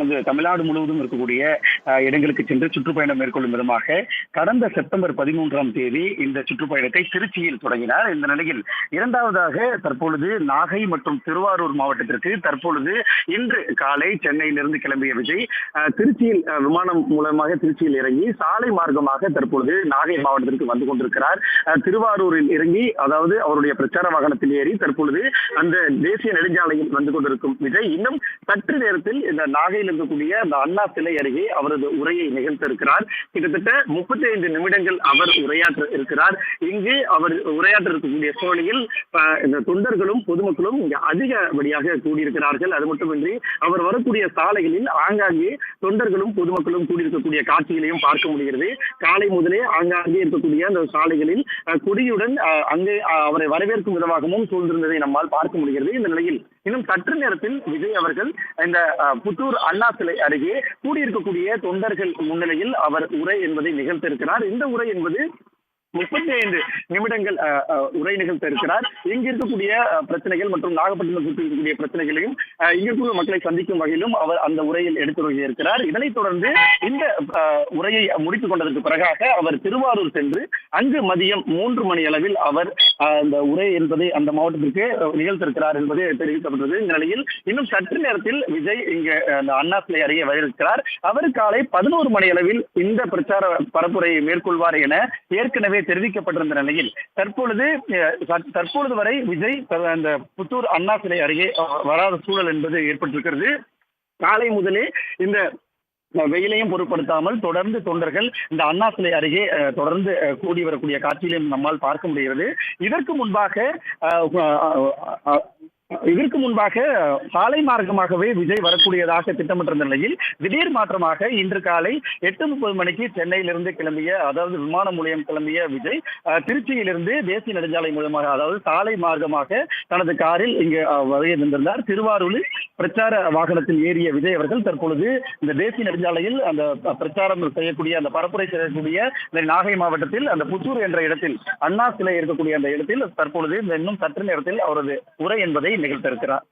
நமது தமிழ்நாடு முழுவதும் இருக்கக்கூடிய இடங்களுக்கு சென்று சுற்றுப்பயணம் மேற்கொள்ளும் விதமாக கடந்த செப்டம்பர் 13ஆம் தேதி இந்த சுற்றுப்பயணத்தை திருச்சியில் தொடங்கினார். இந்த நிலையில் இரண்டாவதாக தற்பொழுது நாகை மற்றும் திருவாரூர் மாவட்டத்திற்கு தற்பொழுது இன்று காலை சென்னையிலிருந்து கிளம்பிய விஜய் திருச்சியில் விமானம் மூலமாக திருச்சியில் இறங்கி சாலை மார்க்கமாக தற்பொழுது நாகை மாவட்டத்திற்கு வந்து கொண்டிருக்கிறார். திருவாரூரில் இறங்கி அதாவது அவருடைய பிரச்சார வாகனத்தில் ஏறி தற்பொழுது அந்த தேசிய நெடுஞ்சாலையில் வந்து கொண்டிருக்கும் விஜய் இன்னும் சற்று நேரத்தில் இந்த நாகையில் இருக்கக்கூடிய அந்த அண்ணா சிலை அருகே அவரது உரையை நிகழ்த்த இருக்கிறார். கிட்டத்தட்ட 35 நிமிடங்கள் அவர் உரையாற்ற இருக்கிறார். இங்கு அவர் உரையாற்ற இருக்கக்கூடிய சூழலில் இந்த தொண்டர்களும் பொதுமக்களும் இங்கு அதிகப்படியாக கூடியிருக்கிறார்கள். அது மட்டுமின்றி அவர் வரக்கூடிய சாலைகளில் ஆங்காங்கே தொண்டர்களும் பொதுமக்களும் கூடியிருக்கக்கூடிய காட்சிகளையும் பார்க்க முடிகிறது. காலை முதலே ஆங்காங்கே இருக்கக்கூடிய அந்த சாலைகளில் கொடியுடன் அங்கே அவரை வரவேற்கும் விதமாகவும் சூழ்ந்திருந்ததை நம்மால் பார்க்க முடிகிறது. இந்த நிலையில் இன்னும் சற்று நேரத்தில் விஜய் அவர்கள் இந்த புத்தூர் அண்ணா சிலை அருகே கூடியிருக்கக்கூடிய தொண்டர்கள் முன்னிலையில் அவர் உரை என்பதை நிகழ்த்த இருக்கிறார். இந்த உரை என்பது 35 நிமிடங்கள் உரை நிகழ்த்த இருக்கிறார். இங்கு இருக்கக்கூடிய பிரச்சனைகள் மற்றும் நாகப்பட்டினம் சுற்றி இருக்கக்கூடிய பிரச்சனைகளையும் இங்கு இருக்கக்கூடிய மக்களை சந்திக்கும் வகையிலும் அவர் அந்த உரையில் எடுத்துரைக்க இருக்கிறார். இதனைத் தொடர்ந்து இந்த உரையை முடித்துக் கொண்டதற்கு பிறகாக அவர் திருவாரூர் சென்று அங்கு மதியம் 3 மணி அளவில் அவர் அந்த உரை என்பதை அந்த மாவட்டத்திற்கு நிகழ்த்திருக்கிறார் என்பது தெரிவிக்கப்பட்டது. இந்த நிலையில் இன்னும் சற்று நேரத்தில் விஜய் இங்கு அந்த அண்ணா சிலை அருகே வரவிருக்கிறார். அவர் காலை 11 மணி அளவில் இந்த பிரச்சார பரப்புரையை மேற்கொள்வார் என ஏற்கனவே தெரிவிக்கப்பட்டிருந்த நிலையில் தற்பொழுது வரை விஜய் அந்த புத்தூர் அண்ணா சிலை அருகே வராத சூழல் என்பது ஏற்பட்டிருக்கிறது. காலை முதலே இந்த வெயிலையும் பொருட்படுத்தாமல் தொடர்ந்து தொண்டர்கள் இந்த அண்ணா சிலை அருகே தொடர்ந்து கூடி வரக்கூடிய காட்சிகளையும் நம்மால் பார்க்க முடிகிறது. இதற்கு முன்பாக சாலை மார்க்கமாகவே விஜய் வரக்கூடியதாக திட்டமிட்டிருந்த நிலையில் திடீர் மாற்றமாக இன்று காலை 8:30 மணிக்கு சென்னையிலிருந்து கிளம்பிய அதாவது விமானம் மூலம் கிளம்பிய விஜய் திருச்சியிலிருந்து தேசிய நெடுஞ்சாலை மூலமாக அதாவது சாலை மார்க்கமாக தனது காரில் இங்கு வருகை தந்திருந்தார். திருவாரூரில் பிரச்சார வாகனத்தில் ஏறிய விஜய் அவர்கள் தற்பொழுது இந்த தேசிய நெடுஞ்சாலையில் அந்த பிரச்சாரம் செய்யக்கூடிய அந்த பரப்புரை செய்யக்கூடிய நாகை மாவட்டத்தில் அந்த புத்தூர் என்ற இடத்தில் அண்ணா சிலை இருக்கக்கூடிய அந்த இடத்தில் தற்பொழுது இன்னும் சற்று நேரத்தில் அவரது உரை என்பதை நிகழ்த்த இருக்கிறார்.